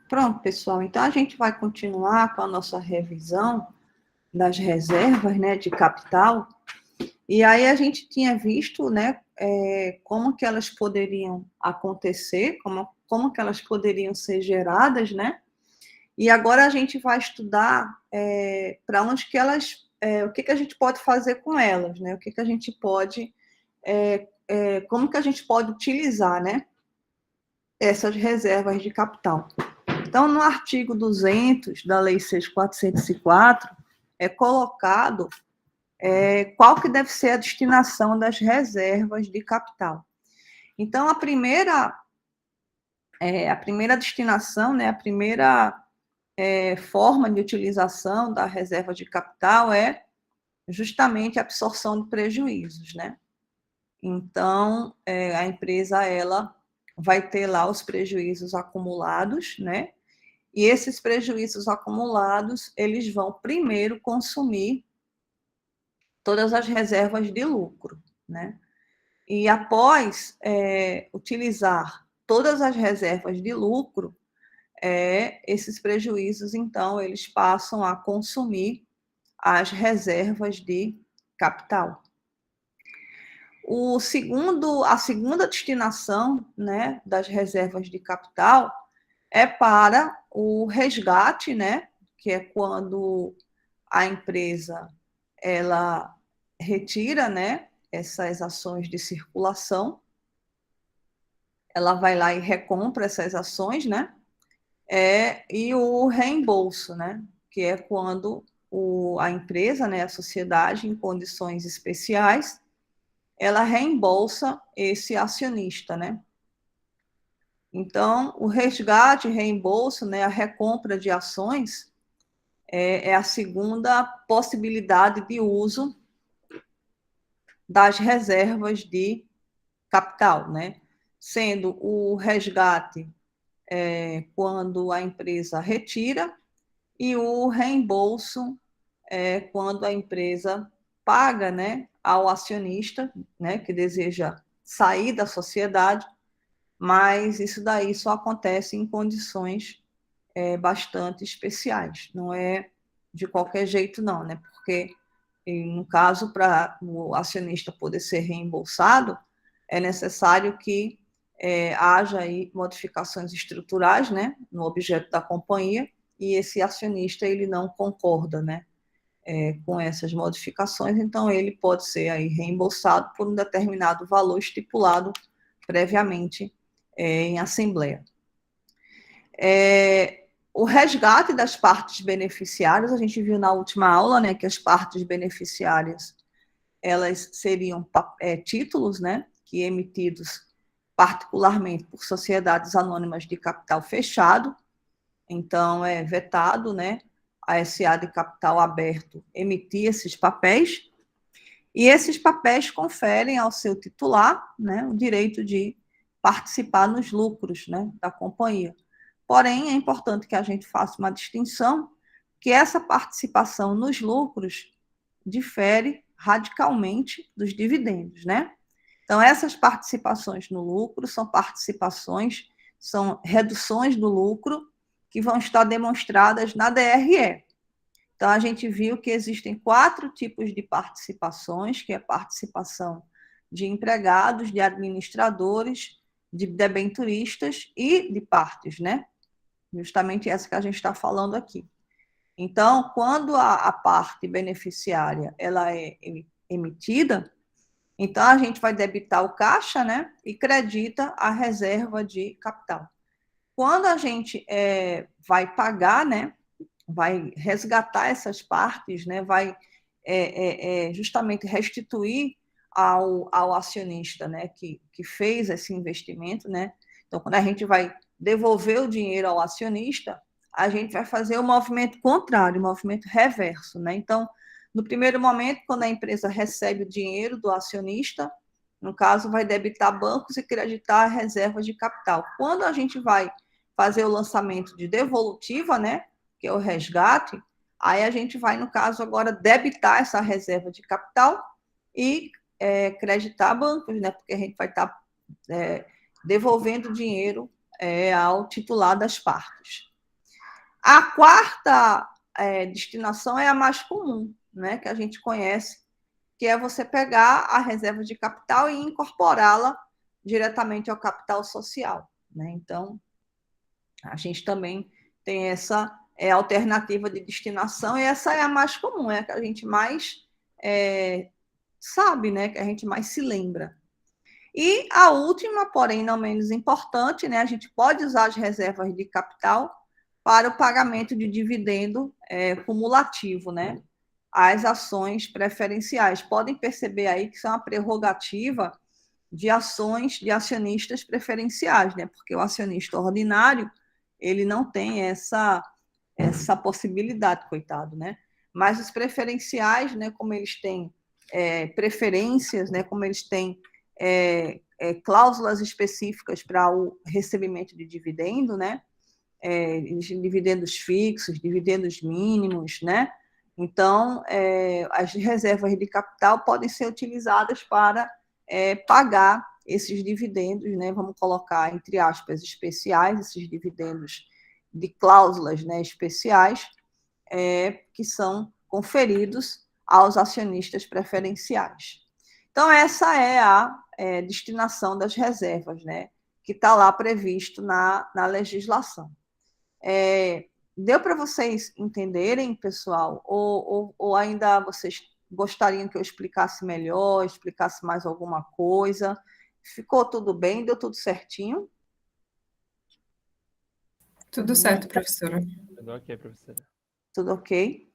Pronto, pessoal. Então, a gente vai continuar com a nossa revisão das reservas, né, de capital. E aí a gente tinha visto, né, como que elas poderiam acontecer, como que elas poderiam ser geradas, né? E agora a gente vai estudar para onde que elas, o que a gente pode fazer com elas, né? O que a gente pode, como que a gente pode utilizar, né? Essas reservas de capital. Então, no artigo 200 da Lei 6.404, é colocado qual que deve ser a destinação das reservas de capital. Então, a primeira destinação, né, a primeira forma de utilização da reserva de capital é justamente a absorção de prejuízos, né? Então, a empresa, ela vai ter lá os prejuízos acumulados, né? E esses prejuízos acumulados, eles vão primeiro consumir todas as reservas de lucro, né? E após utilizar todas as reservas de lucro, esses prejuízos, então, eles passam a consumir as reservas de capital. A segunda destinação, né, das reservas de capital é para o resgate, né, que é quando a empresa ela retira, né, essas ações de circulação, ela vai lá e recompra essas ações, né, e o reembolso, né, que é quando a empresa, né, a sociedade, em condições especiais, ela reembolsa esse acionista, né. Então, o resgate, reembolso, né, a recompra de ações é a segunda possibilidade de uso das reservas de capital, né? Sendo o resgate quando a empresa retira e o reembolso quando a empresa paga, né, ao acionista, né, que deseja sair da sociedade, mas isso daí só acontece em condições bastante especiais, não é de qualquer jeito não, né? Porque no caso, para o acionista poder ser reembolsado, é necessário que haja aí modificações estruturais, né, no objeto da companhia, e esse acionista ele não concorda, né, com essas modificações, então ele pode ser aí reembolsado por um determinado valor estipulado previamente em assembleia. O resgate das partes beneficiárias, a gente viu na última aula, né, que as partes beneficiárias elas seriam títulos, né, que emitidos particularmente por sociedades anônimas de capital fechado, então é vetado, né, a SA de capital aberto emitir esses papéis, e esses papéis conferem ao seu titular, né, o direito de participar nos lucros, né, da companhia. Porém, é importante que a gente faça uma distinção, que essa participação nos lucros difere radicalmente dos dividendos, né? Então, essas participações no lucro são reduções do lucro que vão estar demonstradas na DRE. Então, a gente viu que existem 4 tipos de participações, que é a participação de empregados, de administradores, de debenturistas e de partes, né? Justamente essa que a gente está falando aqui. Então, quando a parte beneficiária ela é emitida, então a gente vai debitar o caixa, né, e credita a reserva de capital. Quando a gente vai pagar, né, vai resgatar essas partes, né, vai justamente restituir ao acionista, né, que fez esse investimento, né. Então, quando a gente vai devolver o dinheiro ao acionista, a gente vai fazer o movimento contrário, o movimento reverso, né? Então, no primeiro momento, quando a empresa recebe o dinheiro do acionista, no caso, vai debitar bancos e creditar reservas de capital. Quando a gente vai fazer o lançamento de devolutiva, né, que é o resgate, aí a gente vai, no caso, agora debitar essa reserva de capital e creditar bancos, né, porque a gente vai estar devolvendo dinheiro ao titular das partes. A quarta destinação é a mais comum, né, que a gente conhece, que é você pegar a reserva de capital e incorporá-la diretamente ao capital social, né? Então, a gente também tem essa alternativa de destinação, e essa é a mais comum, é a que a gente mais sabe, né, que a gente mais se lembra. E a última, porém não menos importante, né, a gente pode usar as reservas de capital para o pagamento de dividendo cumulativo, né? As ações preferenciais. Podem perceber aí que isso é uma prerrogativa de ações de acionistas preferenciais, né? Porque o acionista ordinário, ele não tem essa possibilidade, coitado, né? Mas os preferenciais, né, como eles têm preferências, né, como eles têm cláusulas específicas para o recebimento de dividendo, né? Dividendos fixos, dividendos mínimos, né? Então, as reservas de capital podem ser utilizadas para pagar esses dividendos, né? Vamos colocar, entre aspas, especiais, esses dividendos de cláusulas, né, especiais, que são conferidos aos acionistas preferenciais. Então, essa é a destinação das reservas, né, que está lá previsto na legislação. Deu para vocês entenderem, pessoal? Ou ainda vocês gostariam que eu explicasse melhor, explicasse mais alguma coisa? Ficou tudo bem? Deu tudo certinho? Tudo certo, professora. Tudo ok, professora. Tudo ok?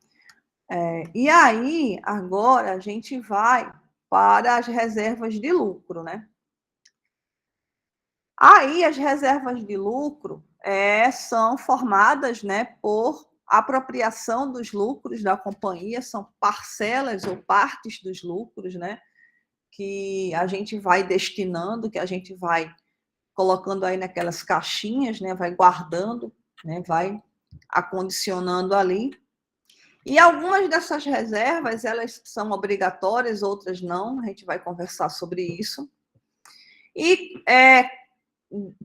E aí, agora, a gente vai para as reservas de lucro, né? Aí, as reservas de lucro são formadas, né, por apropriação dos lucros da companhia, são parcelas ou partes dos lucros, né, que a gente vai destinando, que a gente vai colocando aí naquelas caixinhas, né, vai guardando, né, vai acondicionando ali. E algumas dessas reservas, elas são obrigatórias, outras não, a gente vai conversar sobre isso. E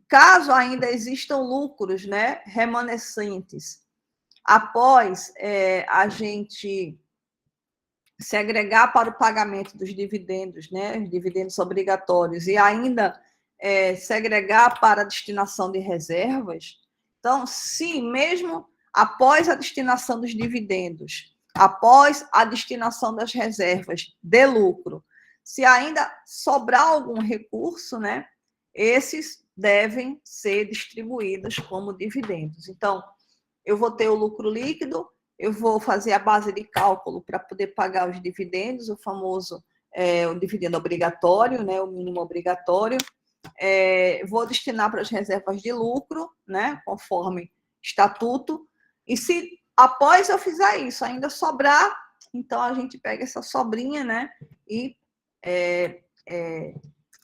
caso ainda existam lucros, né, remanescentes, após a gente segregar para o pagamento dos dividendos, né, os dividendos obrigatórios, e ainda segregar para a destinação de reservas, então, se mesmo após a destinação dos dividendos, após a destinação das reservas de lucro, se ainda sobrar algum recurso, né, esses devem ser distribuídos como dividendos. Então, eu vou ter o lucro líquido, eu vou fazer a base de cálculo para poder pagar os dividendos, o famoso o dividendo obrigatório, né, o mínimo obrigatório. Vou destinar para as reservas de lucro, né, conforme estatuto. E se após eu fizer isso ainda sobrar, então a gente pega essa sobrinha, né, e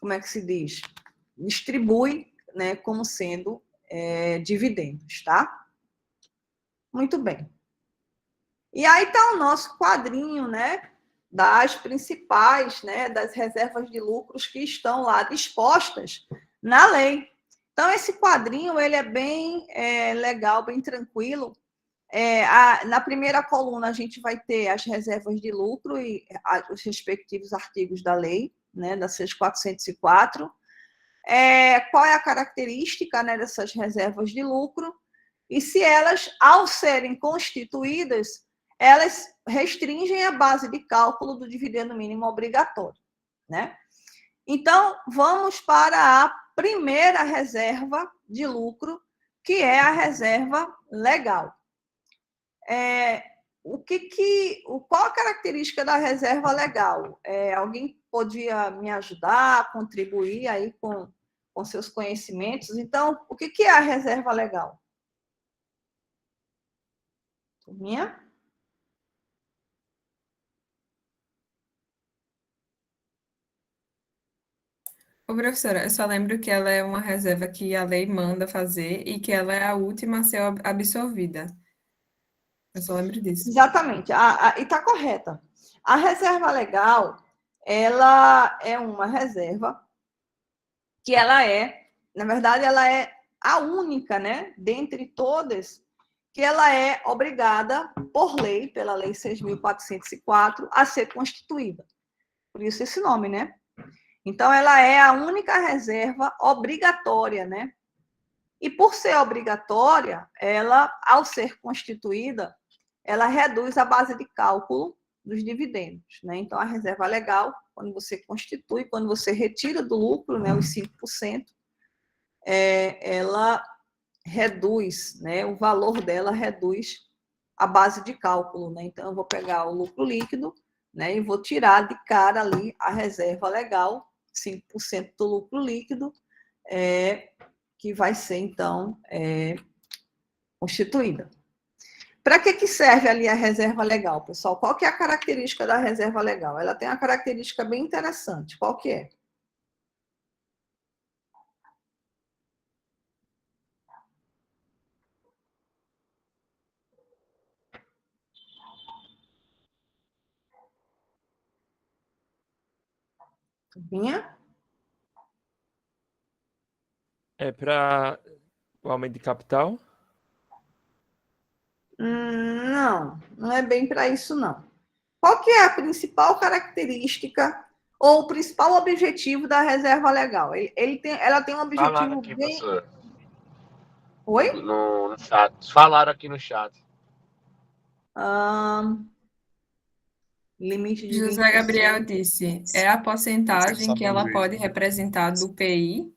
como é que se diz? Distribui, né, como sendo dividendos, tá? Muito bem. E aí está o nosso quadrinho, né, das principais, né, das reservas de lucros que estão lá dispostas na lei. Então, esse quadrinho, ele é bem legal, bem tranquilo. Na primeira coluna, a gente vai ter as reservas de lucro e os respectivos artigos da lei, né, da 6.404. Qual é a característica, né, dessas reservas de lucro? E se elas, ao serem constituídas, elas restringem a base de cálculo do dividendo mínimo obrigatório, né? Então, vamos para a primeira reserva de lucro, que é a reserva legal. Qual a característica da reserva legal? Alguém podia me ajudar, contribuir aí com seus conhecimentos? Então, o que é a reserva legal? Turminha? Ô, professora, eu só lembro que ela é uma reserva que a lei manda fazer e que ela é a última a ser absorvida. Eu só lembro disso. Exatamente, e está correta. A reserva legal, ela é uma reserva que ela na verdade, ela é a única, né, dentre todas, que ela é obrigada, por lei, pela Lei 6.404, a ser constituída. Por isso esse nome, né? Então, ela é a única reserva obrigatória, né? E por ser obrigatória, ela, ao ser constituída, ela reduz a base de cálculo dos dividendos, né? Então, a reserva legal, quando você constitui, quando você retira do lucro, né, os 5%, ela reduz, né? O valor dela reduz a base de cálculo, né? Então, eu vou pegar o lucro líquido, né, e vou tirar de cara ali a reserva legal, 5% do lucro líquido, que vai ser, então, constituída. Para que serve ali a reserva legal, pessoal? Qual que é a característica da reserva legal? Ela tem uma característica bem interessante. Qual que é? Vinha? É para o aumento de capital? Não, não é bem para isso, não. Qual que é a principal característica ou o principal objetivo da reserva legal? Ela tem um Falaram objetivo aqui, bem... professor. Oi? No chat. Falaram aqui no chat. Limite de José 20%. Gabriel disse, é a porcentagem que ela pode representar do PI.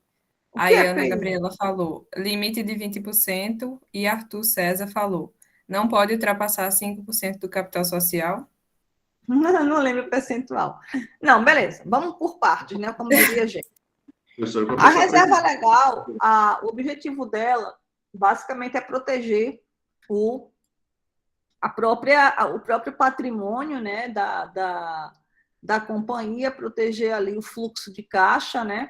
Aí a Ana PI? Gabriela falou, limite de 20%, e Arthur César falou, não pode ultrapassar 5% do capital social. Não lembro o percentual. Não, beleza. Vamos por partes, né? Como diria a gente. A Professor, reserva legal, o objetivo dela, basicamente, é proteger o próprio patrimônio, né, da companhia, proteger ali o fluxo de caixa, né?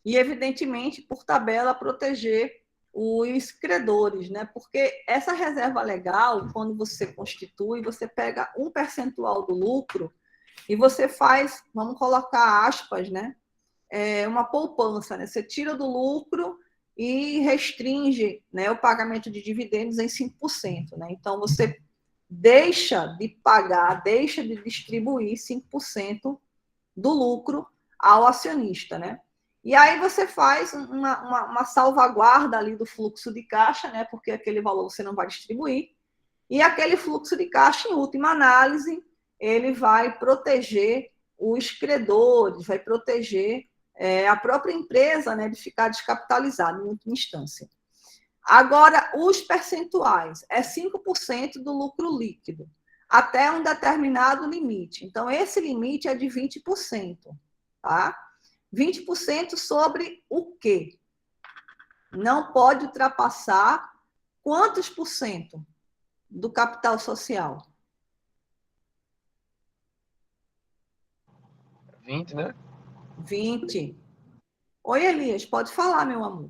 E, evidentemente, por tabela, proteger os credores, né? Porque essa reserva legal, quando você constitui, você pega um percentual do lucro e você faz, vamos colocar aspas, né? Uma poupança, né? Você tira do lucro e restringe, né, o pagamento de dividendos em 5%, né? Então, você deixa de pagar, deixa de distribuir 5% do lucro ao acionista, né? E aí você faz uma salvaguarda ali do fluxo de caixa, né? Porque aquele valor você não vai distribuir. E aquele fluxo de caixa, em última análise, ele vai proteger os credores, vai proteger a própria empresa, né, de ficar descapitalizada em última instância. Agora, os percentuais é 5% do lucro líquido, até um determinado limite. Então, esse limite é de 20%, tá? 20% sobre o quê? Não pode ultrapassar quantos por cento do capital social? 20, né? 20. Oi, Elias, pode falar, meu amor.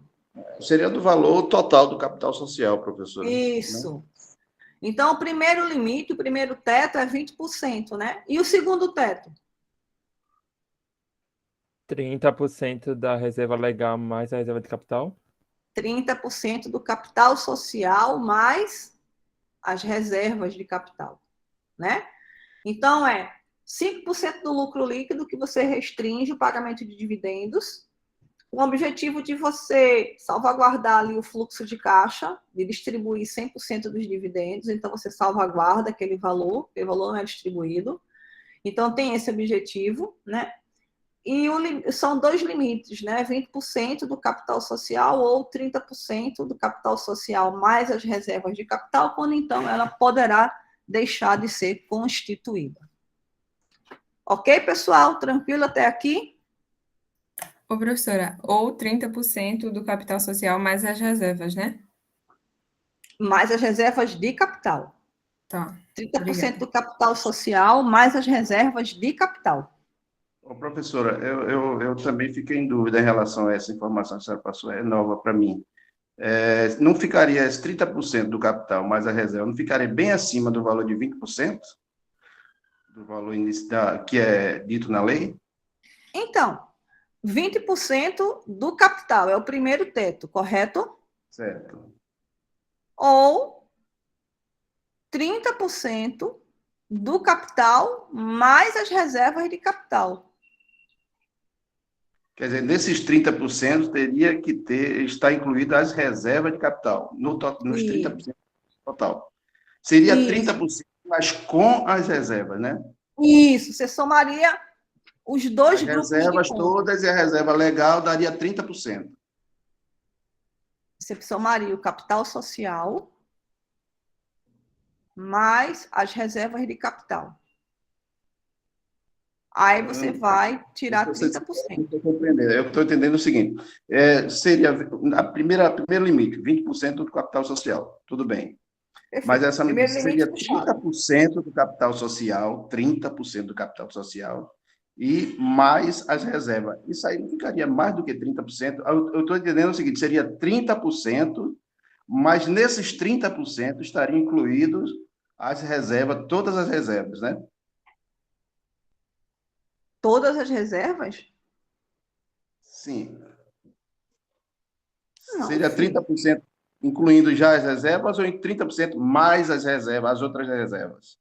seria do valor total do capital social, professor. Isso. Né? Então, o primeiro limite, o primeiro teto é 20%, né? E o segundo teto? 30% da reserva legal mais a reserva de capital? 30% do capital social mais as reservas de capital, né? Então, 5% do lucro líquido que você restringe o pagamento de dividendos, com o objetivo de você salvaguardar ali o fluxo de caixa, de distribuir 100% dos dividendos, então você salvaguarda aquele valor não é distribuído. Então, tem esse objetivo, né? E são dois limites, né? 20% do capital social ou 30% do capital social mais as reservas de capital, quando então ela poderá deixar de ser constituída. Ok, pessoal? Tranquilo até aqui? Ô, professora, ou 30% do capital social mais as reservas, né? Mais as reservas de capital. Tá, 30% obrigada. do capital social mais as reservas de capital. Ô, professora, eu também fiquei em dúvida em relação a essa informação que a senhora passou, é nova para mim. Não ficaria esse 30% do capital mais a reserva, não ficaria bem acima do valor de 20% do valor que é dito na lei? Então, 20% do capital é o primeiro teto, correto? Certo. Ou 30% do capital mais as reservas de capital. Quer dizer, nesses 30% teria que estar incluído as reservas de capital, nos 30% total. Seria Isso. 30%, mas com as reservas, né? Isso, você somaria os dois As grupos de reservas conta. todas e a reserva legal daria 30%. Você somaria o capital social mais as reservas de capital. Aí você vai tirar 30%. Eu estou entendendo o seguinte, seria primeiro limite, 20% do capital social, tudo bem. Perfeito. Mas essa Primeiro seria limite puxado. 30% do capital social, 30% do capital social, e mais as reservas. Isso aí não ficaria mais do que 30%. Eu estou entendendo o seguinte, seria 30%, mas nesses 30% estariam incluídos as reservas, todas as reservas, né? Todas as reservas? Sim. Não, Seria filho. 30%, incluindo já as reservas, ou em 30% mais as reservas, as outras reservas?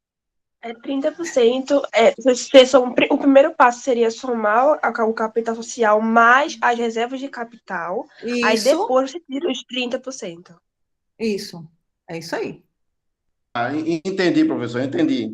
30%. O primeiro passo seria somar o capital social mais as reservas de capital. Aí Isso, depois você tira os 30%. isso. É isso aí. Entendi, professor, entendi.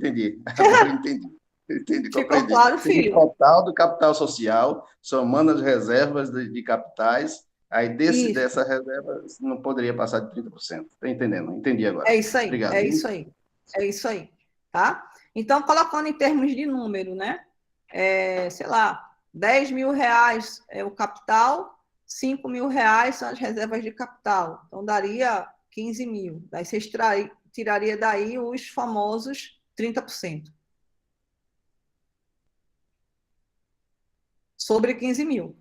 Agora entendi, Ficou compreendi. claro, Seria o filho? total do capital social, somando as reservas de capitais, aí Isso. dessa reserva não poderia passar de 30%. Está entendendo? Entendi agora. É isso aí, Obrigado. é isso aí. É isso aí, tá? Então, colocando em termos de número, né? Sei lá, 10 mil reais é o capital, 5 mil reais são as reservas de capital. Então, daria 15 mil. Daí você tiraria daí os famosos 30%. Sobre 15 mil.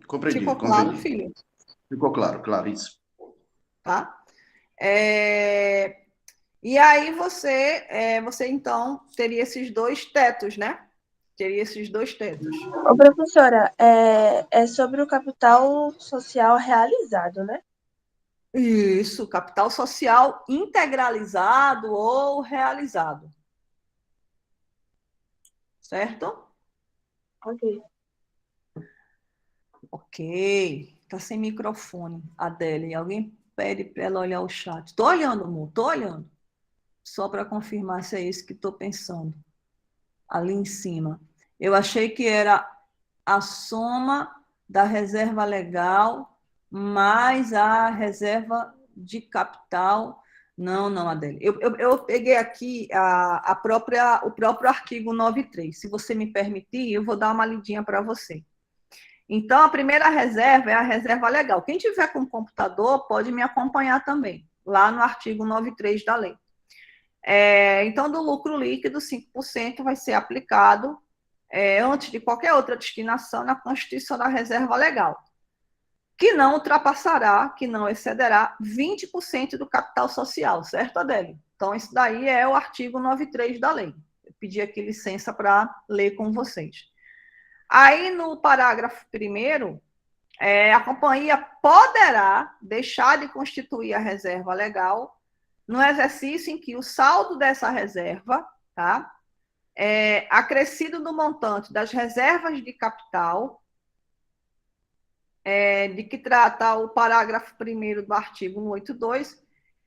Compreendi, Ficou claro, compreendi. filho? Ficou claro, isso. Tá? E aí você então teria esses dois tetos, né? Teria esses dois tetos. Ô, professora, é sobre o capital social realizado, né? Isso, capital social integralizado ou realizado. Certo? Ok. Ok. Tá sem microfone, Adele. Alguém pede para ela olhar o chat. Tô olhando, amor, tô olhando. Só para confirmar se é isso que estou pensando. Ali em cima. Eu achei que era a soma da reserva legal mais a reserva de capital. Não, Adele. Eu peguei aqui o próprio artigo 93. Se você me permitir, eu vou dar uma lidinha para você. Então, a primeira reserva é a reserva legal. Quem tiver com computador pode me acompanhar também, lá no artigo 93 da lei. Então, do lucro líquido, 5% vai ser aplicado antes de qualquer outra destinação na constituição da reserva legal, que não ultrapassará, que não excederá 20% do capital social, certo, Adélio? Então, isso daí é o artigo 93 da lei. Eu pedi aqui licença para ler com vocês. Aí, no parágrafo 1º, a companhia poderá deixar de constituir a reserva legal no exercício em que o saldo dessa reserva, tá, acrescido do montante das reservas de capital, de que trata o parágrafo 1º do artigo 182,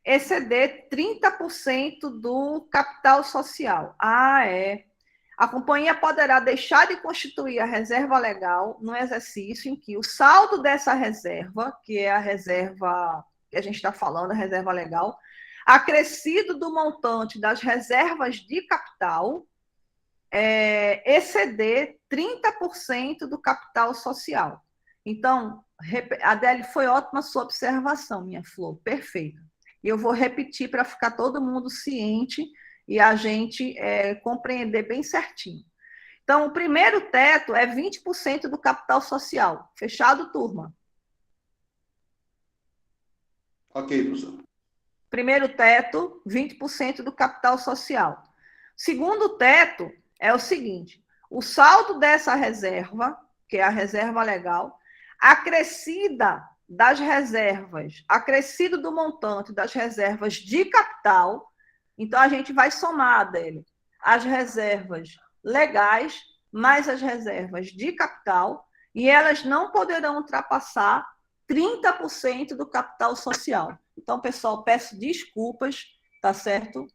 exceder 30% do capital social. A companhia poderá deixar de constituir a reserva legal no exercício em que o saldo dessa reserva, que é a reserva que a gente está falando, a reserva legal, acrescido do montante das reservas de capital, exceder 30% do capital social. Então, Adele, foi ótima a sua observação, minha flor, perfeito. E eu vou repetir para ficar todo mundo ciente e a gente compreender bem certinho. Então, o primeiro teto é 20% do capital social. Fechado, turma? Ok, professor. Primeiro teto, 20% do capital social. Segundo teto é o seguinte: o saldo dessa reserva, que é a reserva legal, acrescida das reservas, acrescido do montante das reservas de capital, então a gente vai somar, Adélia, as reservas legais mais as reservas de capital, e elas não poderão ultrapassar 30% do capital social. Então, pessoal, peço desculpas, tá certo?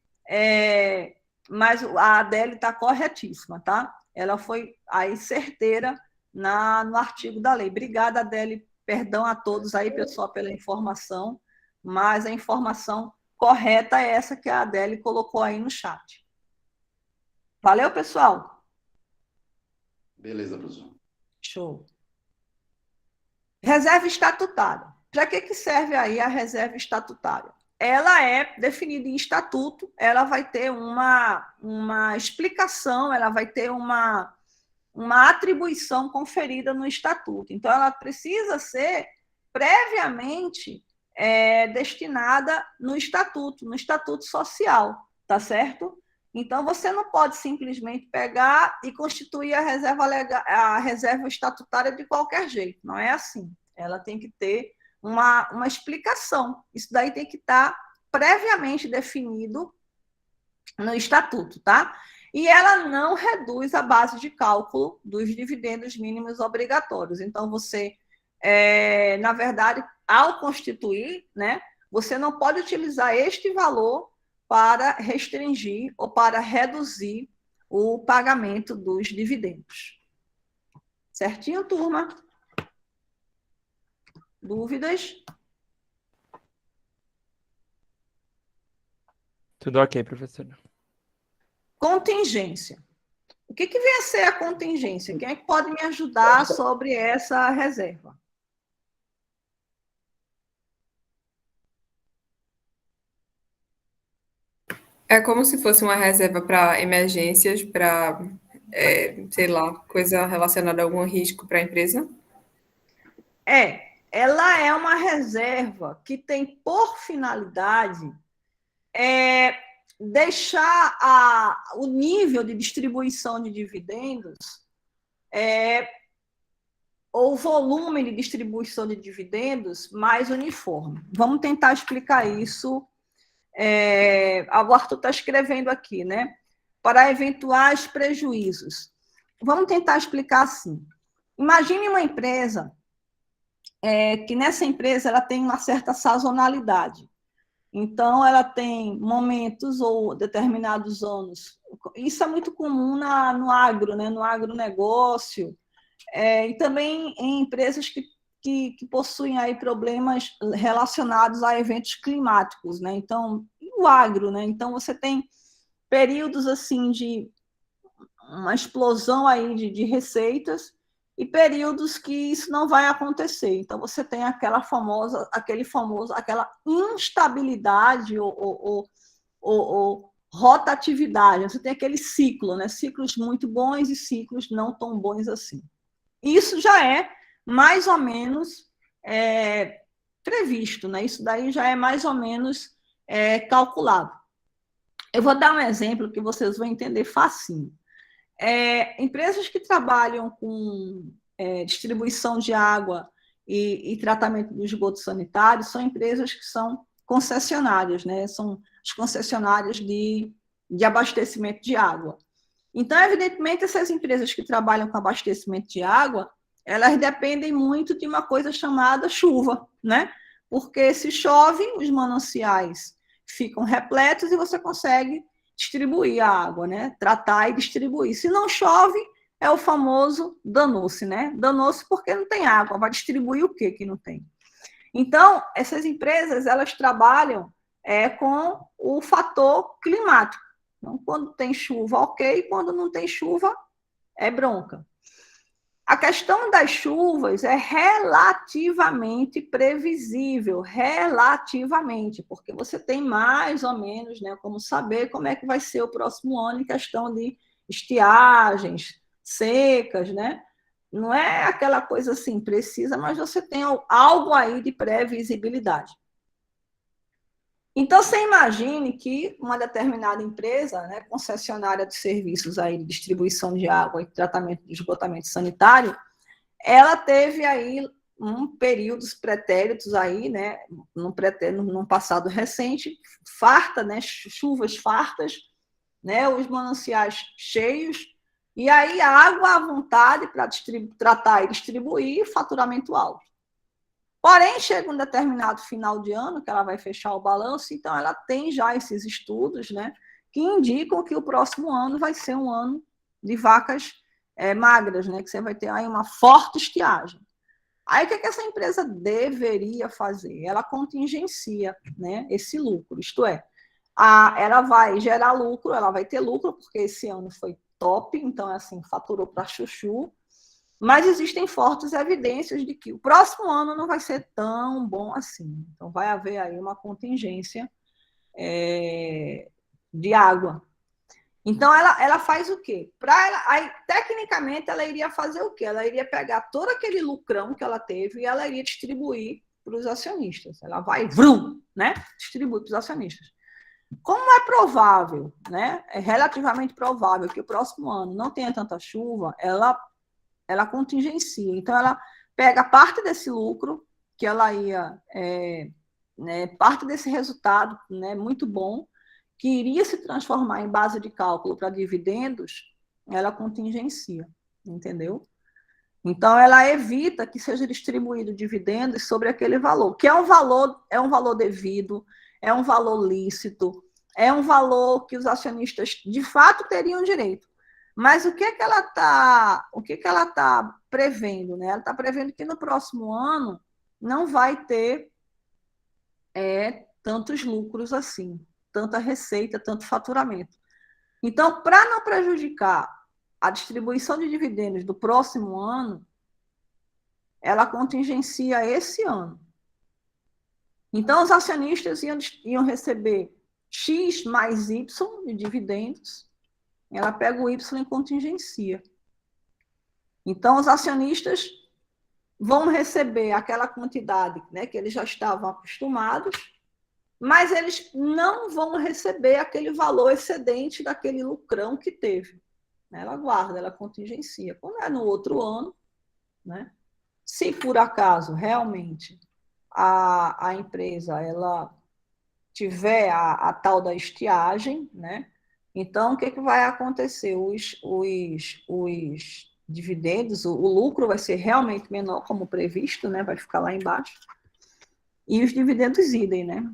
Mas a Adélia está corretíssima, tá? Ela foi aí certeira no artigo da lei. Obrigada, Adélia. Perdão a todos aí, pessoal, pela informação, mas a informação correta é essa que a Adélia colocou aí no chat. Valeu, pessoal? Beleza, professor. Show. Reserva estatutária. Para que serve aí a reserva estatutária? Ela é definida em estatuto, ela vai ter uma explicação, ela vai ter uma atribuição conferida no estatuto. Então, ela precisa ser previamente destinada no estatuto social, tá certo? Então, você não pode simplesmente pegar e constituir a reserva estatutária de qualquer jeito, não é assim. Ela tem que ter uma explicação. Isso daí tem que estar previamente definido no estatuto, tá? E ela não reduz a base de cálculo dos dividendos mínimos obrigatórios. Então, você, na verdade, ao constituir, né, você não pode utilizar este valor para restringir ou para reduzir o pagamento dos dividendos. Certinho, turma? Dúvidas? Tudo ok, professora. Contingência. O que vem a ser a contingência? Quem é que pode me ajudar sobre essa reserva? É como se fosse uma reserva para emergências, para, sei lá, coisa relacionada a algum risco para a empresa? Ela é uma reserva que tem por finalidade deixar o nível de distribuição de dividendos ou o volume de distribuição de dividendos mais uniforme. Vamos tentar explicar isso. O Arthur está escrevendo aqui, né? Para eventuais prejuízos. Vamos tentar explicar assim. Imagine uma empresa que nessa empresa ela tem uma certa sazonalidade. Então, ela tem momentos ou determinados anos. Isso é muito comum no agro, né? No agronegócio, e também em empresas que possuem aí problemas relacionados a eventos climáticos, né? Então, o agro, né? Então, você tem períodos assim de uma explosão aí de receitas e períodos que isso não vai acontecer. Então, você tem aquela instabilidade ou rotatividade. Você tem aquele ciclo, né? Ciclos muito bons e ciclos não tão bons assim. Isso já é mais ou menos previsto, né? Isso daí já é mais ou menos calculado. Eu vou dar um exemplo que vocês vão entender facinho. Empresas que trabalham com distribuição de água e tratamento do esgoto sanitário são empresas que são concessionárias, né? São as concessionárias de abastecimento de água. Então, evidentemente, essas empresas que trabalham com abastecimento de água, elas dependem muito de uma coisa chamada chuva, né? Porque se chove, os mananciais ficam repletos e você consegue distribuir a água, né? Tratar e distribuir. Se não chove, é o famoso danou-se, né? Danou-se porque não tem água, vai distribuir o quê que não tem? Então, essas empresas, elas trabalham com o fator climático. Então, quando tem chuva, ok, quando não tem chuva, é bronca. A questão das chuvas é relativamente previsível, relativamente, porque você tem mais ou menos, né, como saber como é que vai ser o próximo ano em questão de estiagens, secas, né? Não é aquela coisa assim precisa, mas você tem algo aí de previsibilidade. Então, você imagine que uma determinada empresa, né, concessionária de serviços aí de distribuição de água e tratamento de esgotamento sanitário, ela teve aí períodos pretéritos aí, né, num passado recente, farta, né, chuvas fartas, né, os mananciais cheios, e aí água à vontade para tratar e distribuir, faturamento alto. Porém, chega um determinado final de ano, que ela vai fechar o balanço, então ela tem já esses estudos, né, que indicam que o próximo ano vai ser um ano de vacas magras, né, que você vai ter aí uma forte estiagem. Aí, o que essa empresa deveria fazer? Ela contingencia, né, esse lucro, isto é, ela vai gerar lucro, ela vai ter lucro, porque esse ano foi top, então, assim, faturou para chuchu, mas existem fortes evidências de que o próximo ano não vai ser tão bom assim. Então, vai haver aí uma contingência de água. Então, ela faz o quê? Aí, tecnicamente, ela iria fazer o quê? Ela iria pegar todo aquele lucrão que ela teve e ela iria distribuir para os acionistas. Ela vai, vrum, né? Distribui para os acionistas. Como é provável, né? É relativamente provável que o próximo ano não tenha tanta chuva, ela contingencia. Então, ela pega parte desse lucro que ela ia, né, parte desse resultado, né, muito bom, que iria se transformar em base de cálculo para dividendos, ela contingencia, entendeu? Então, ela evita que seja distribuído dividendos sobre aquele valor, que é um valor devido, é um valor lícito, é um valor que os acionistas de fato teriam direito. Mas o que ela está prevendo? Né? Ela está prevendo que no próximo ano não vai ter tantos lucros assim, tanta receita, tanto faturamento. Então, para não prejudicar a distribuição de dividendos do próximo ano, ela contingencia esse ano. Então, os acionistas iam receber X mais Y de dividendos, ela pega o Y e contingencia. Então, os acionistas vão receber aquela quantidade, né, que eles já estavam acostumados, mas eles não vão receber aquele valor excedente daquele lucrão que teve. Ela guarda, ela contingencia. Quando é no outro ano, né, se por acaso realmente a empresa ela tiver a tal da estiagem, né, então o que vai acontecer? Os dividendos, o lucro vai ser realmente menor, como previsto, né, vai ficar lá embaixo, e os dividendos idem, né?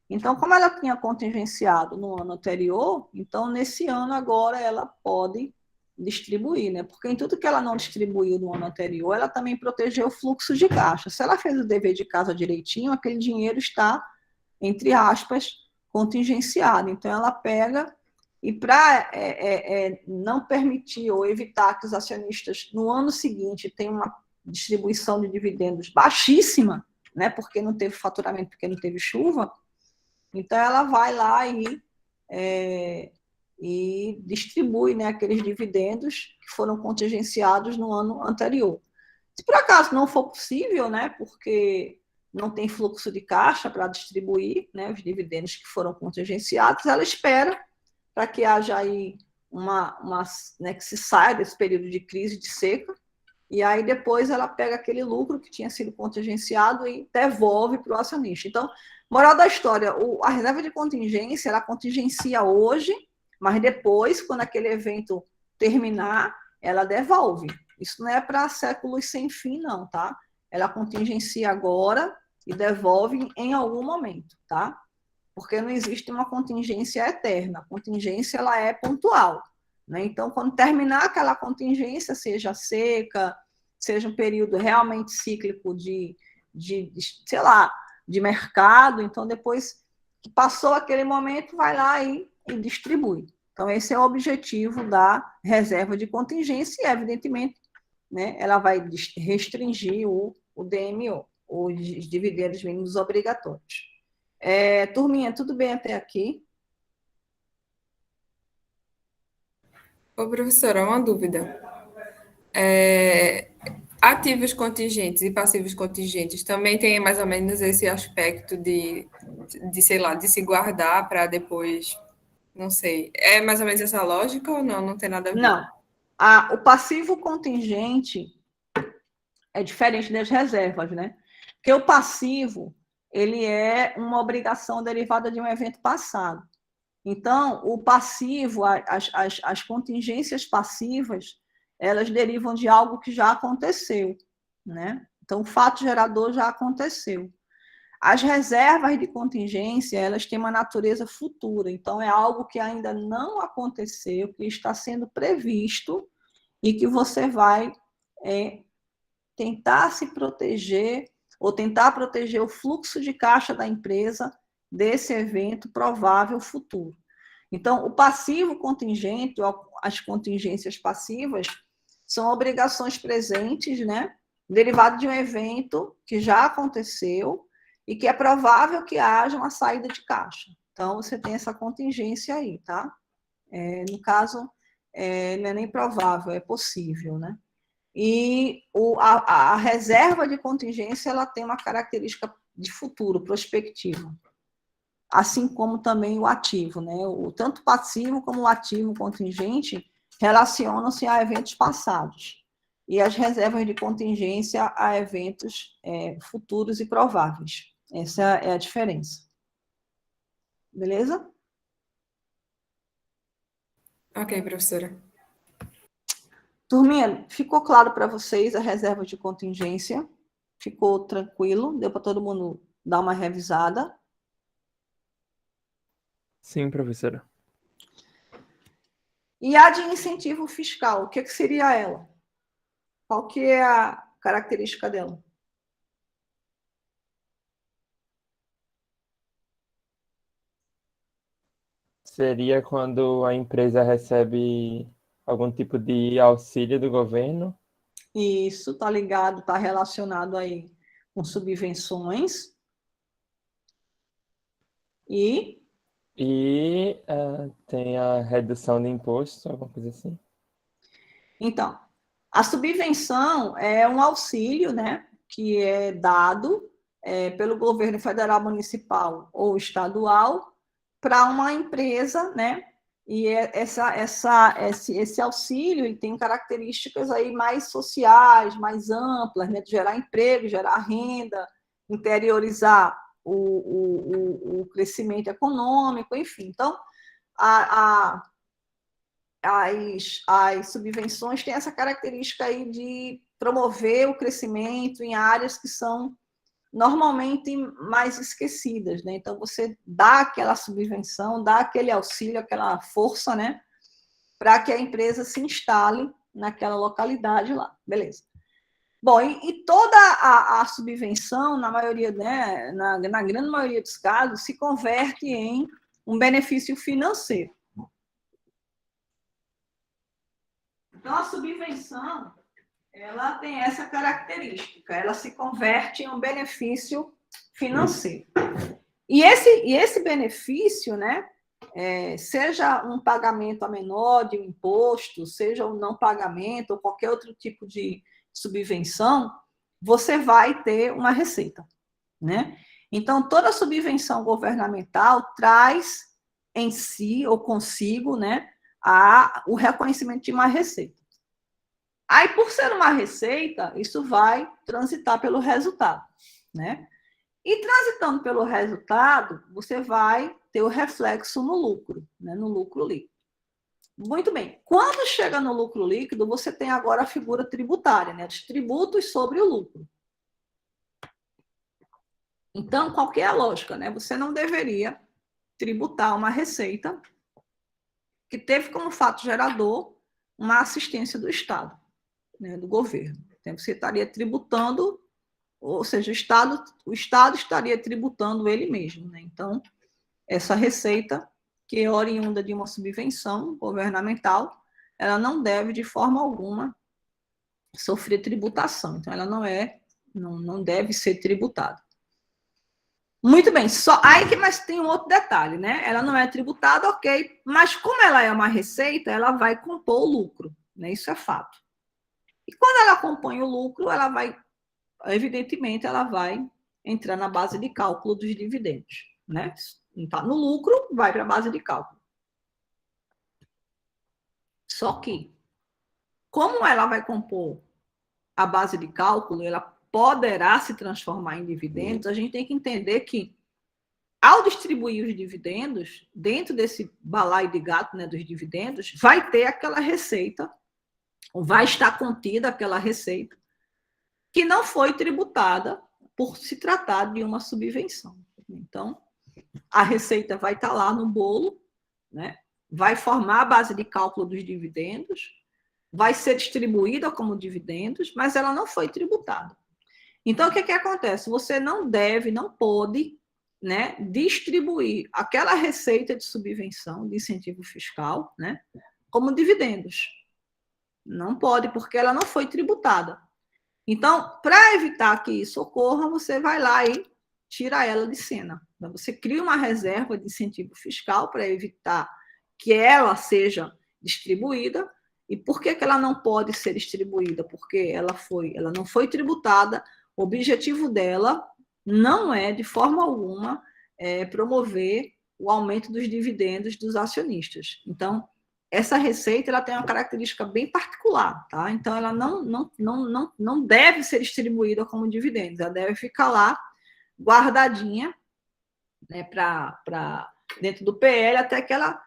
Então, como ela tinha contingenciado no ano anterior, então nesse ano agora ela pode distribuir, né? Porque em tudo que ela não distribuiu no ano anterior, ela também protegeu o fluxo de caixa. Se ela fez o dever de casa direitinho, aquele dinheiro está, entre aspas, contingenciado. Então, ela pega e para não permitir ou evitar que os acionistas no ano seguinte tenham uma distribuição de dividendos baixíssima, né? Porque não teve faturamento, porque não teve chuva. Então, ela vai lá e distribui, né, aqueles dividendos que foram contingenciados no ano anterior. Se por acaso não for possível, né, porque não tem fluxo de caixa para distribuir, né, os dividendos que foram contingenciados, ela espera para que haja aí né, que se saia desse período de crise, de seca, e aí depois ela pega aquele lucro que tinha sido contingenciado e devolve para o acionista. Então, moral da história, a reserva de contingência, ela contingencia hoje, mas depois, quando aquele evento terminar, ela devolve. Isso não é para séculos sem fim, não, tá? Ela contingencia agora e devolve em algum momento, tá? Porque não existe uma contingência eterna. A contingência, ela é pontual, né? Então, quando terminar aquela contingência, seja seca, seja um período realmente cíclico sei lá, de mercado, então depois que passou aquele momento, vai lá e distribui. Então, esse é o objetivo da reserva de contingência e, evidentemente, né, ela vai restringir o DMO, os dividendos mínimos obrigatórios. Turminha, tudo bem até aqui? Ô, professora, uma dúvida. Ativos contingentes e passivos contingentes também tem mais ou menos esse aspecto de sei lá, de se guardar para depois, não sei. É mais ou menos essa lógica ou não? Não tem nada a ver? Não. O passivo contingente, É diferente das reservas, né? Porque o passivo, ele é uma obrigação derivada de um evento passado. Então, o passivo, as contingências passivas, elas derivam de algo que já aconteceu, né? Então, o fato gerador já aconteceu. As reservas de contingência, elas têm uma natureza futura, então é algo que ainda não aconteceu, que está sendo previsto e que você vai tentar se proteger ou tentar proteger o fluxo de caixa da empresa desse evento provável futuro. Então, o passivo contingente, ou as contingências passivas, são obrigações presentes, né, derivado de um evento que já aconteceu e que é provável que haja uma saída de caixa. Então, você tem essa contingência aí, tá? No caso, não é nem provável, é possível, né? E a reserva de contingência, ela tem uma característica de futuro, prospectivo, assim como também o ativo, né? Tanto o passivo como o ativo contingente relacionam-se a eventos passados e as reservas de contingência a eventos futuros e prováveis. Essa é a diferença. Beleza? Ok, professora. Turminha, ficou claro para vocês a reserva de contingência? Ficou tranquilo? Deu para todo mundo dar uma revisada? Sim, professora. E a de incentivo fiscal, o que seria ela? Qual que é a característica dela? Seria quando a empresa recebe algum tipo de auxílio do governo. Isso está ligado, está relacionado aí com subvenções e E tem a redução de imposto, alguma coisa assim. então, a subvenção é um auxílio, né, que é dado pelo governo federal, municipal ou estadual para uma empresa, né? E esse auxílio ele tem características aí mais sociais, mais amplas, né? De gerar emprego, gerar renda, interiorizar o crescimento econômico, enfim. Então, as subvenções têm essa característica aí de promover o crescimento em áreas que são normalmente mais esquecidas, né? Então, você dá aquela subvenção, dá aquele auxílio, aquela força, né? Para que a empresa se instale naquela localidade lá, beleza. Bom, e toda a subvenção, na maioria, né, na grande maioria dos casos, se converte em um benefício financeiro. Então, a subvenção, ela tem essa característica, ela se converte em um benefício financeiro. E esse benefício, né, seja um pagamento a menor de um imposto, seja um não pagamento, ou qualquer outro tipo de subvenção, você vai ter uma receita, né? Então, toda subvenção governamental traz em si, ou consigo, né, o reconhecimento de uma receita. Aí, por ser uma receita, isso vai transitar pelo resultado, né? E transitando pelo resultado, você vai ter o reflexo no lucro, né? No lucro líquido. Muito bem. Quando chega no lucro líquido, você tem agora a figura tributária, né? Os tributos sobre o lucro. Então, qual que é a lógica, né? Você não deveria tributar uma receita que teve como fato gerador uma assistência do Estado, né? Do governo. Então, você estaria tributando, ou seja, o Estado estaria tributando ele mesmo, né? Então, essa receita, que é oriunda de uma subvenção governamental, ela não deve, de forma alguma, sofrer tributação. Então, ela não deve ser tributada. Muito bem, mas tem um outro detalhe, né? Ela não é tributada, ok, mas como ela é uma receita, ela vai compor o lucro, né? Isso é fato. E quando ela compõe o lucro, evidentemente, ela vai entrar na base de cálculo dos dividendos, né? Então, no lucro, vai para a base de cálculo. Só que, como ela vai compor a base de cálculo ela poderá se transformar em dividendos, a gente tem que entender que, ao distribuir os dividendos, dentro desse balaio de gato, né, dos dividendos, vai ter aquela receita, ou vai estar contida aquela receita, que não foi tributada por se tratar de uma subvenção. Então, a receita vai estar lá no bolo, né? Vai formar a base de cálculo dos dividendos, vai ser distribuída como dividendos, mas ela não foi tributada. Então, o que acontece? Você não deve, não pode, né, distribuir aquela receita de subvenção, de incentivo fiscal, né, como dividendos. Não pode, porque ela não foi tributada. Então, para evitar que isso ocorra, você vai lá e tira ela de cena. Então, você cria uma reserva de incentivo fiscal para evitar que ela seja distribuída. E por que ela não pode ser distribuída? Porque ela não foi tributada. O objetivo dela não é, de forma alguma, promover o aumento dos dividendos dos acionistas. Então, essa receita ela tem uma característica bem particular, tá? Então, ela não deve ser distribuída como dividendos, ela deve ficar lá guardadinha, né, dentro do PL, até que ela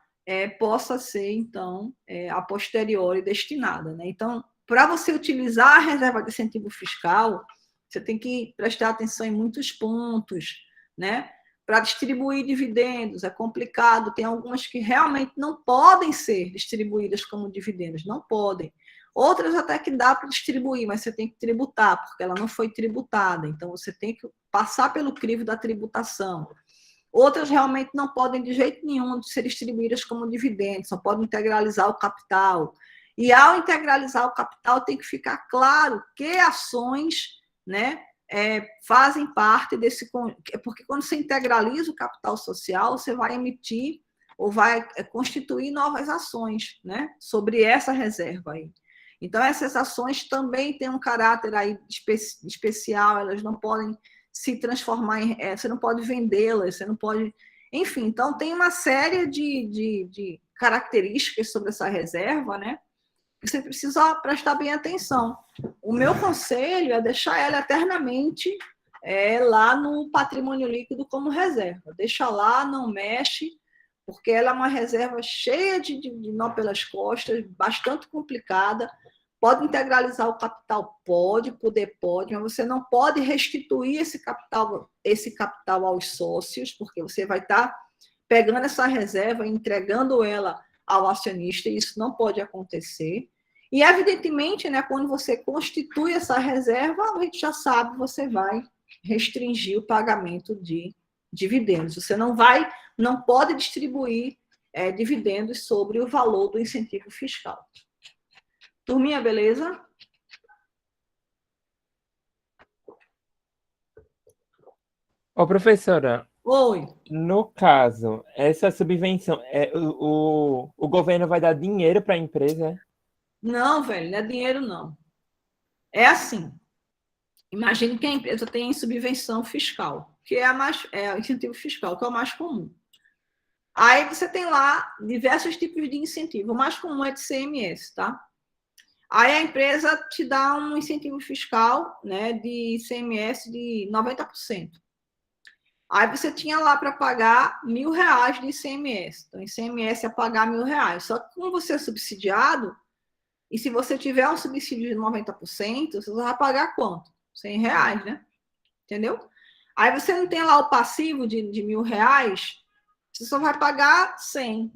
possa ser, então, a posteriori destinada, né? Então, para você utilizar a reserva de incentivo fiscal, você tem que prestar atenção em muitos pontos, né? Para distribuir dividendos é complicado, tem algumas que realmente não podem ser distribuídas como dividendos, não podem. Outras até que dá para distribuir, mas você tem que tributar, porque ela não foi tributada, então você tem que passar pelo crivo da tributação. Outras realmente não podem de jeito nenhum ser distribuídas como dividendos, só podem integralizar o capital. E ao integralizar o capital tem que ficar claro que ações, né, fazem parte desse... Porque quando você integraliza o capital social, você vai emitir ou vai constituir novas ações, né, sobre essa reserva aí. Então, essas ações também têm um caráter aí especial, elas não podem se transformar em... Você não pode vendê-las, você não pode... Enfim, então tem uma série de características sobre essa reserva, né, que você precisa prestar bem atenção. O meu conselho é deixar ela eternamente lá no patrimônio líquido como reserva. Deixa lá, não mexe, porque ela é uma reserva cheia de nó pelas costas, bastante complicada. Pode integralizar o capital? Pode, poder pode, mas você não pode restituir esse capital aos sócios, porque você vai estar pegando essa reserva e entregando ela ao acionista, e isso não pode acontecer. E, evidentemente, né, quando você constitui essa reserva, a gente já sabe, você vai restringir o pagamento de dividendos. Você não pode distribuir dividendos sobre o valor do incentivo fiscal. Turminha, beleza? Ô, professora, Oi. no caso, essa subvenção, o governo vai dar dinheiro para a empresa? Não, velho, não é dinheiro, não. É assim. Imagine que a empresa tem subvenção fiscal, que é o incentivo fiscal, que é o mais comum. Aí você tem lá diversos tipos de incentivo. O mais comum é de CMS, tá? Aí a empresa te dá um incentivo fiscal, né, de CMS de 90%. Aí você tinha lá para pagar R$1.000 de ICMS. Então, ICMS é pagar R$1.000. Só que como você é subsidiado, e se você tiver um subsídio de 90%, você vai pagar quanto? R$100, né? Entendeu? Aí você não tem lá o passivo de R$1.000, você só vai pagar 100.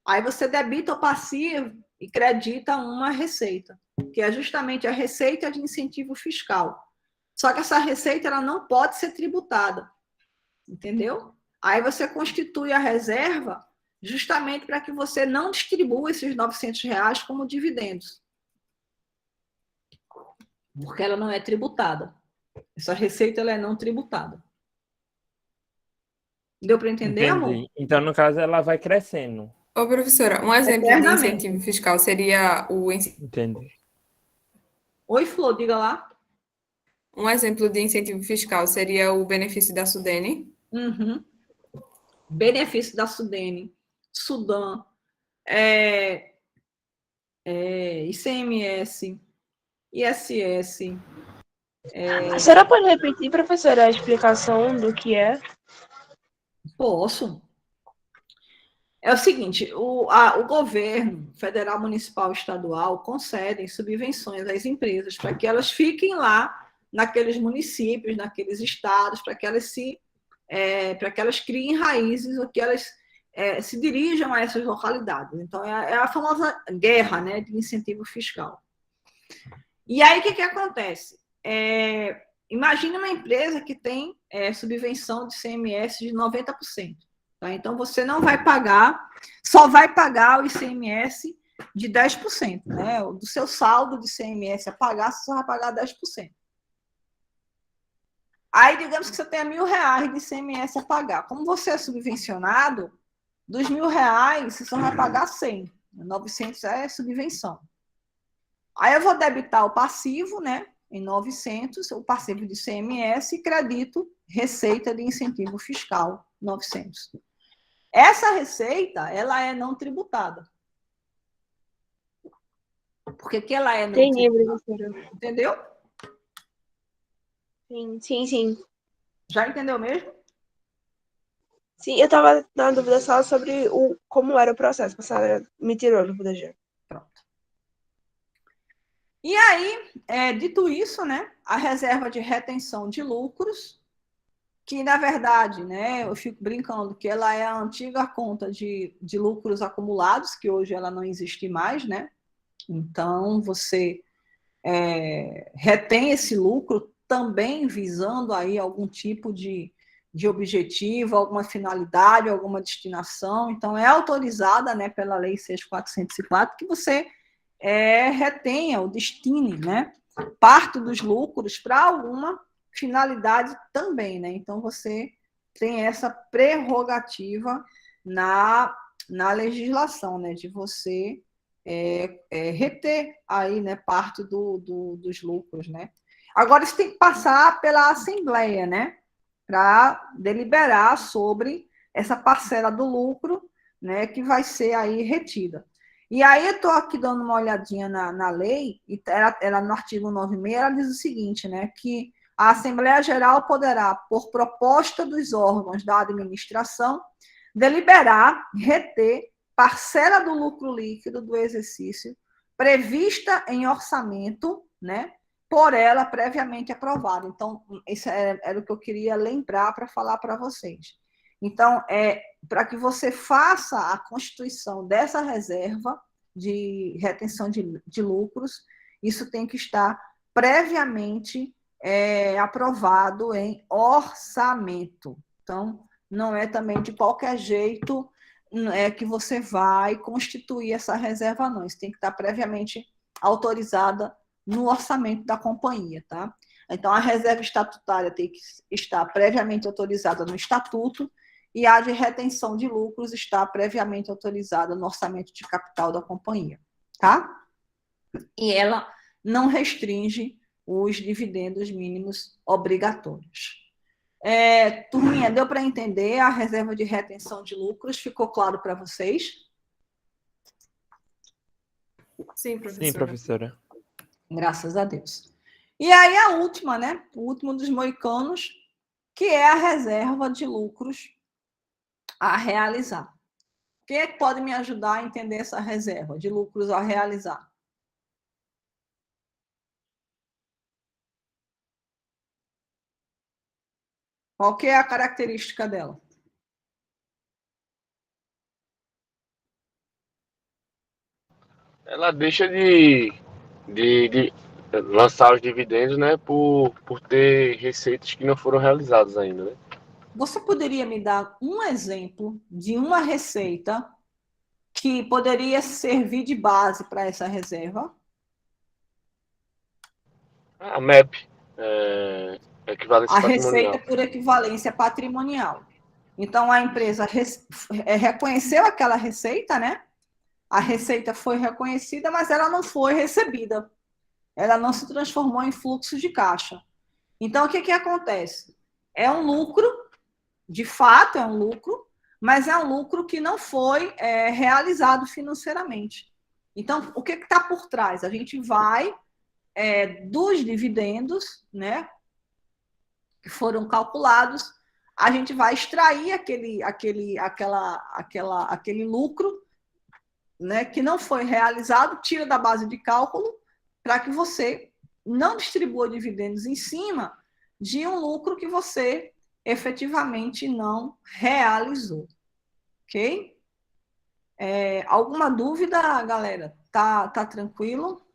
Aí você debita o passivo e credita uma receita, que é justamente a receita de incentivo fiscal. Só que essa receita ela não pode ser tributada, entendeu? Aí você constitui a reserva justamente para que você não distribua esses R$900 como dividendos, porque ela não é tributada. Essa receita ela é não tributada. Deu para entender, Entendi. amor? Então, no caso, ela vai crescendo. Ô, professora, um exemplo de Eternamente. incentivo fiscal seria Entendi. Oi, Flor, diga lá. um exemplo de incentivo fiscal seria o benefício da Sudene. Uhum. Benefício da Sudene, Sudan, ICMS, ISS. A senhora pode repetir, professora, a explicação do que é? Posso. É o seguinte, o governo federal, municipal, estadual concedem subvenções às empresas para que elas fiquem lá naqueles municípios, naqueles estados, para que elas criem raízes, ou que elas se dirijam a essas localidades. Então, é a famosa guerra, né, de incentivo fiscal. E aí, o que acontece? Imagine uma empresa que tem subvenção de CMS de 90%. Tá? Então, você não vai pagar, só vai pagar o ICMS de 10%. Né? Do seu saldo de CMS a pagar, você só vai pagar 10%. Aí, digamos que você tenha R$1.000 de ICMS a pagar. Como você é subvencionado, dos R$1.000, você só vai pagar 100. 900 é subvenção. Aí eu vou debitar o passivo, né, em 900, o passivo de CMS, e credito receita de incentivo fiscal, 900. Essa receita, ela é não tributada. Porque que ela é não Entendi, tributada? professora. Entendeu? Sim. Já entendeu mesmo? Sim, eu estava na dúvida só sobre como era o processo, a senhora me tirou a dúvida já. Pronto. E aí, dito isso, né, a reserva de retenção de lucros, que, na verdade, né, eu fico brincando que ela é a antiga conta de lucros acumulados, que hoje ela não existe mais, né? Então, você retém esse lucro também visando aí algum tipo de objetivo, alguma finalidade, alguma destinação. Então, é autorizada, né, pela Lei 6.404 que você retenha ou destine, né, parte dos lucros para alguma finalidade também, né? Então, você tem essa prerrogativa na legislação, né, de você reter aí, né, parte dos lucros, né? Agora, isso tem que passar pela Assembleia, né, para deliberar sobre essa parcela do lucro, né, que vai ser aí retida. E aí eu estou aqui dando uma olhadinha na lei, e ela no artigo 96, ela diz o seguinte, né, que a Assembleia Geral poderá, por proposta dos órgãos da administração, deliberar, reter parcela do lucro líquido do exercício prevista em orçamento, né, por ela previamente aprovado. Então, isso era o que eu queria lembrar para falar para vocês. Então, para que você faça a constituição dessa reserva de retenção de lucros, isso tem que estar previamente aprovado em orçamento. Então, não é também de qualquer jeito que você vai constituir essa reserva, não. Isso tem que estar previamente autorizada no orçamento da companhia, tá? Então, a reserva estatutária tem que estar previamente autorizada no estatuto e a de retenção de lucros está previamente autorizada no orçamento de capital da companhia, tá? E ela não restringe os dividendos mínimos obrigatórios. Turminha, deu para entender a reserva de retenção de lucros? Ficou claro para vocês? Sim, professora. Sim, professora. Graças a Deus. E aí a última, né? O último dos moicanos, que é a reserva de lucros a realizar. Quem é que pode me ajudar a entender essa reserva de lucros a realizar? Qual que é a característica dela? Ela deixa de lançar os dividendos, né, por ter receitas que não foram realizadas ainda, né? Você poderia me dar um exemplo de uma receita que poderia servir de base para essa reserva? A MEP, equivalência A patrimonial. receita por equivalência patrimonial. Então, a empresa reconheceu aquela receita, né? A receita foi reconhecida, mas ela não foi recebida. Ela não se transformou em fluxo de caixa. Então, o que acontece? É um lucro, de fato é um lucro, mas é um lucro que não foi realizado financeiramente. Então, o que está por trás? A gente vai dos dividendos, né, que foram calculados, a gente vai extrair aquele lucro, né, que não foi realizado, tira da base de cálculo, para que você não distribua dividendos em cima de um lucro que você efetivamente não realizou. Ok? Alguma dúvida, galera? Tá tranquilo?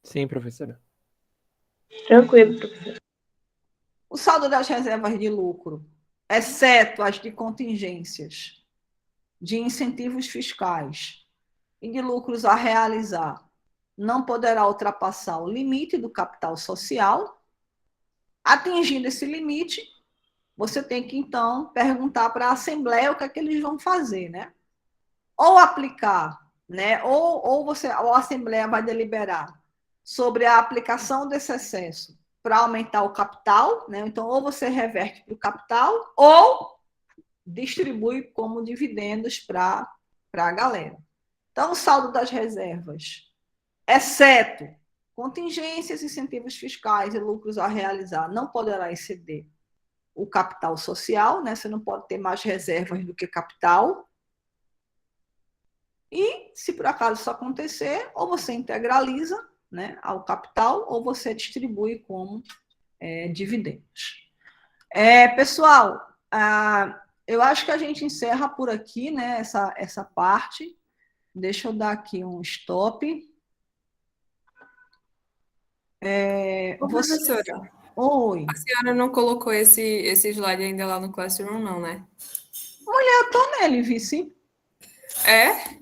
Sim, professora. Tranquilo, professor. O saldo das reservas de lucro, exceto as de contingências, de incentivos fiscais e de lucros a realizar, não poderá ultrapassar o limite do capital social. Atingindo esse limite, você tem que, então, perguntar para a Assembleia o que é que eles vão fazer, né? Ou aplicar, né? Ou a Assembleia vai deliberar sobre a aplicação desse excesso para aumentar o capital, né? Então, ou você reverte para o capital, ou distribui como dividendos para a galera. Então, o saldo das reservas, exceto contingências, incentivos fiscais e lucros a realizar, não poderá exceder o capital social, né? Você não pode ter mais reservas do que capital. E, se por acaso isso acontecer, ou você integraliza, né, ao capital, ou você distribui como dividendos. Pessoal, eu acho que a gente encerra por aqui, né, essa parte. Deixa eu dar aqui um stop. Professora, Oi. a senhora não colocou esse slide ainda lá no Classroom, não, né? Eu tô nele, vice. É?